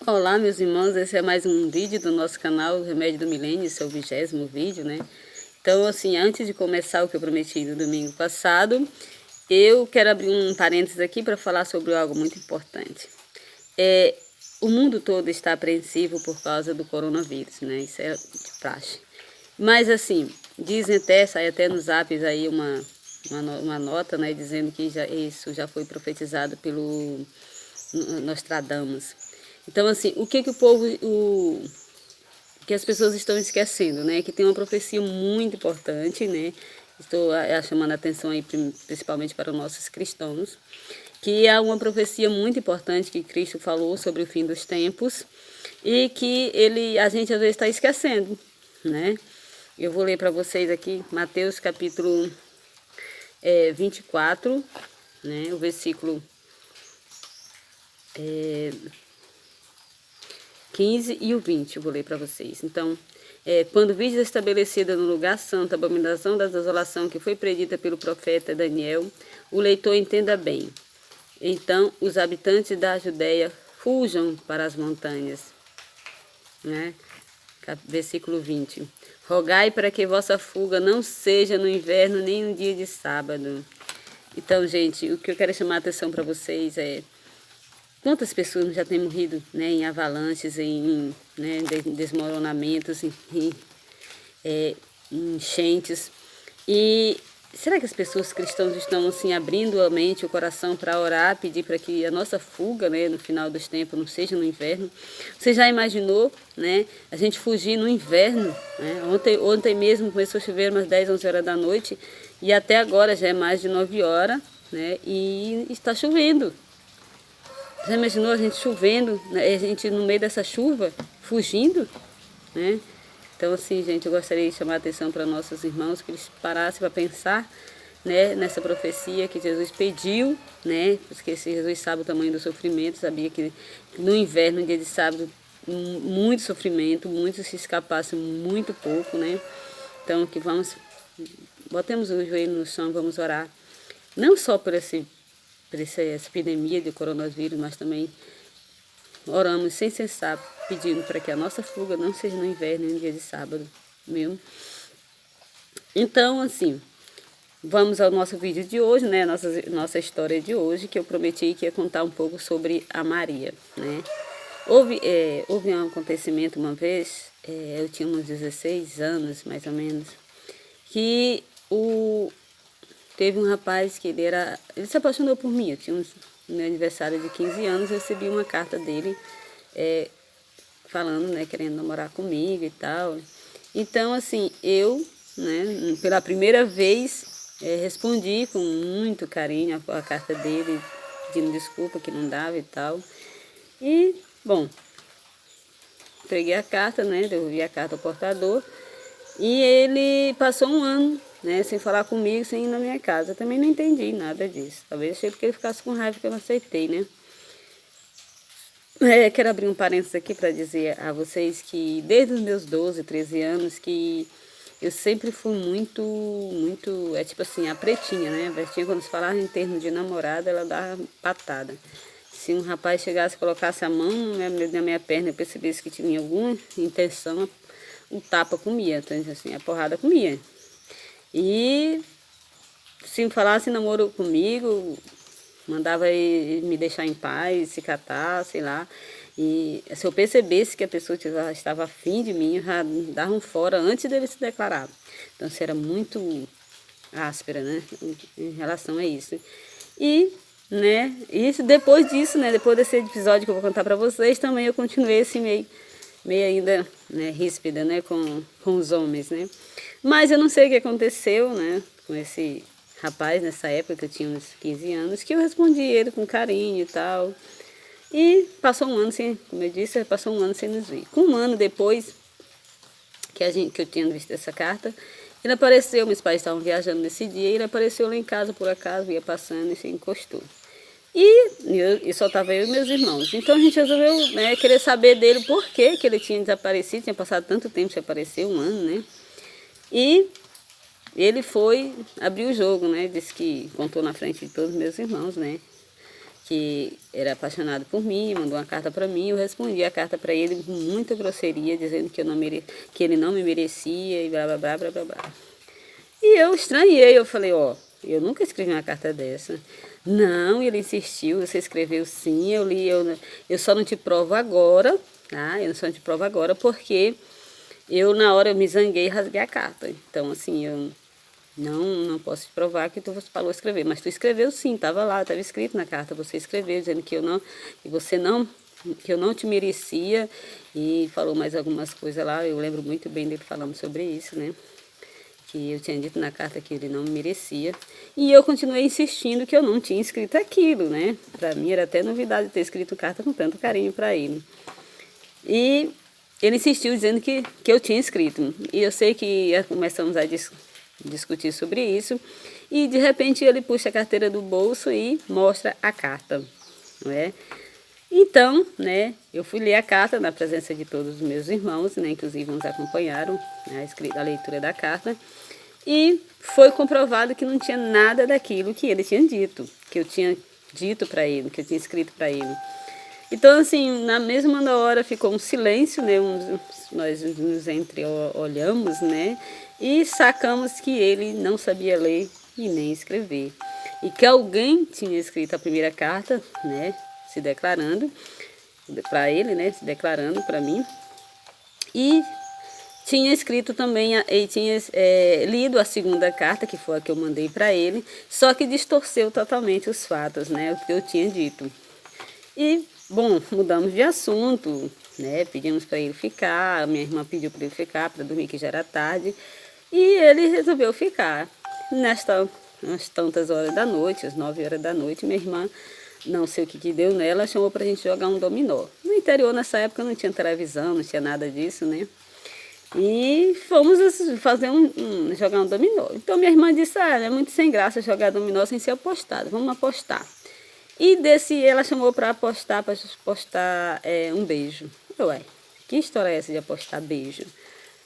Olá, meus irmãos, esse é mais um vídeo do nosso canal Remédio do Milênio, esse é o 20º vídeo, né? Então, assim, antes de começar o que eu prometi no domingo passado, eu quero abrir um parênteses aqui para falar sobre algo muito importante. O mundo todo está apreensivo por causa do coronavírus, né? Isso é de praxe. Mas, assim, dizem até, sai até nos zaps aí uma nota, né, dizendo que isso já foi profetizado pelo Nostradamus. Então, assim, o que que as pessoas estão esquecendo, né? Que tem uma profecia muito importante, né? Estou chamando a atenção aí principalmente para os nossos cristãos, que é uma profecia muito importante que Cristo falou sobre o fim dos tempos e que a gente às vezes está esquecendo, né? Eu vou ler para vocês aqui Mateus capítulo 24, né? O versículo 15 e o 20, eu vou ler para vocês. Então, quando vistes estabelecida no lugar santo a abominação da desolação que foi predita pelo profeta Daniel, o leitor entenda bem. Então, os habitantes da Judéia fujam para as montanhas. Né? Versículo 20. Rogai para que vossa fuga não seja no inverno nem no dia de sábado. Então, gente, o que eu quero chamar a atenção para vocês é quantas pessoas já têm morrido, né, em avalanches, em desmoronamentos, em enchentes. E será que as pessoas cristãs estão assim abrindo a mente, o coração para orar, pedir para que a nossa fuga, né, no final dos tempos não seja no inverno? Você já imaginou, né, a gente fugir no inverno? Né? Ontem mesmo começou a chover umas 10, 11 horas da noite e até agora já é mais de 9 horas, né, e está chovendo. Já imaginou a gente chovendo, né? A gente no meio dessa chuva, fugindo, né? Então, assim, gente, eu gostaria de chamar a atenção para nossos irmãos, que eles parassem para pensar, né, nessa profecia que Jesus pediu, né? Porque se Jesus sabe o tamanho do sofrimento, sabia que no inverno, no dia de sábado, muito sofrimento, muitos se escapassem muito pouco, né? Então, que botemos o joelho no chão, vamos orar. Não só por essa epidemia de coronavírus, mas também oramos sem cessar, pedindo para que a nossa fuga não seja no inverno nem no dia de sábado, viu? Então, assim, vamos ao nosso vídeo de hoje, né? Nossa história de hoje, que eu prometi que ia contar um pouco sobre a Maria, né? Houve um acontecimento uma vez, eu tinha uns 16 anos, mais ou menos, que teve um rapaz que ele se apaixonou por mim. No meu aniversário de 15 anos, eu recebi uma carta dele falando, né, querendo namorar comigo e tal. Então, assim, eu, né, pela primeira vez, respondi com muito carinho a carta dele, pedindo desculpa que não dava e tal. E, bom, entreguei a carta, né, devolvi a carta ao portador. E ele passou um ano, né, sem falar comigo, sem ir na minha casa. Eu também não entendi nada disso. Talvez achei porque ele ficasse com raiva que eu não aceitei, né? Quero abrir um parênteses aqui para dizer a vocês que desde os meus 12, 13 anos, que eu sempre fui muito, tipo assim, a pretinha, né? A pretinha, quando se falava em termos de namorada, ela dava patada. Se um rapaz chegasse e colocasse a mão na minha perna, eu percebesse que tinha alguma intenção, um tapa comia, então, assim, a porrada comia. E se falasse namoro comigo, mandava ele me deixar em paz, se catar, sei lá. E se eu percebesse que a pessoa estava afim de mim, eu já dava um fora antes dele se declarar. Então, isso era muito áspera, né, em relação a isso. E, né, isso depois disso, né, depois desse episódio que eu vou contar para vocês, também eu continuei assim meio ainda, né, ríspida, né, com os homens, né. Mas eu não sei o que aconteceu, né, com esse rapaz nessa época, que eu tinha uns 15 anos, que eu respondi ele com carinho e tal. E passou um ano sem, como eu disse, passou um ano sem nos ver. Com um ano depois que eu tinha visto essa carta, ele apareceu, meus pais estavam viajando nesse dia, ele apareceu lá em casa por acaso, ia passando e se encostou. E só estava eu e meus irmãos. Então a gente resolveu, né, querer saber dele por que ele tinha desaparecido, tinha passado tanto tempo sem aparecer, um ano, né? E ele foi abrir o jogo, né? Disse que contou na frente de todos os meus irmãos, né? que era apaixonado por mim, mandou uma carta para mim, eu respondi a carta para ele com muita grosseria, dizendo que, que ele não me merecia e blá, blá, blá, blá, blá, blá. E eu estranhei, eu falei, ó, eu nunca escrevi uma carta dessa. Não, ele insistiu, você escreveu sim, eu li, eu só não te provo agora, tá? Eu só não te provo agora porque eu, na hora, eu me zanguei e rasguei a carta. Então, assim, eu não posso te provar que tu falou escrever, mas tu escreveu sim, estava lá, estava escrito na carta, você escreveu dizendo que que eu não te merecia e falou mais algumas coisas lá, eu lembro muito bem dele falando sobre isso, né? Que eu tinha dito na carta que ele não me merecia. E eu continuei insistindo que eu não tinha escrito aquilo, né? Para mim era até novidade ter escrito carta com tanto carinho para ele. E ele insistiu dizendo que eu tinha escrito. E eu sei que começamos a discutir sobre isso. E de repente ele puxa a carteira do bolso e mostra a carta, não é? Então, né, eu fui ler a carta na presença de todos os meus irmãos, né, inclusive nos acompanharam, né, a leitura da carta, e foi comprovado que não tinha nada daquilo que ele tinha dito, que eu tinha dito para ele, que eu tinha escrito para ele. Então, assim, na mesma hora ficou um silêncio, né, nós nos entreolhamos, né, e sacamos que ele não sabia ler e nem escrever. E que alguém tinha escrito a primeira carta, né, se declarando para ele, né, se declarando para mim, e tinha escrito também, e tinha lido a segunda carta, que foi a que eu mandei para ele, só que distorceu totalmente os fatos, né, o que eu tinha dito. E, bom, mudamos de assunto, né, pedimos para ele ficar, a minha irmã pediu para ele ficar, para dormir, que já era tarde, e ele resolveu ficar. Umas tantas horas da noite, às 9 horas da noite, minha irmã, não sei o que deu nela, chamou pra gente jogar um dominó. No interior, nessa época, não tinha televisão, não tinha nada disso, né? E fomos fazer jogar um dominó. Então minha irmã disse, é muito sem graça jogar dominó sem ser apostado, vamos apostar. E ela chamou para apostar um beijo. Ué, que história é essa de apostar beijo?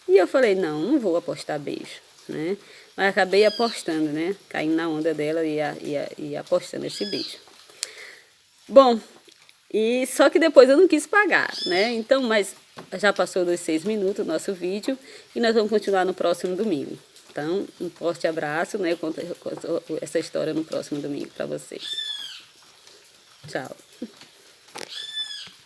E eu falei, não vou apostar beijo, né? Mas acabei apostando, né? Caindo na onda dela e apostando esse beijo. Bom, e só que depois eu não quis pagar, né? Então, mas já passou dos 6 minutos o nosso vídeo e nós vamos continuar no próximo domingo. Então, um forte abraço, né? Eu conto essa história no próximo domingo para vocês. Tchau.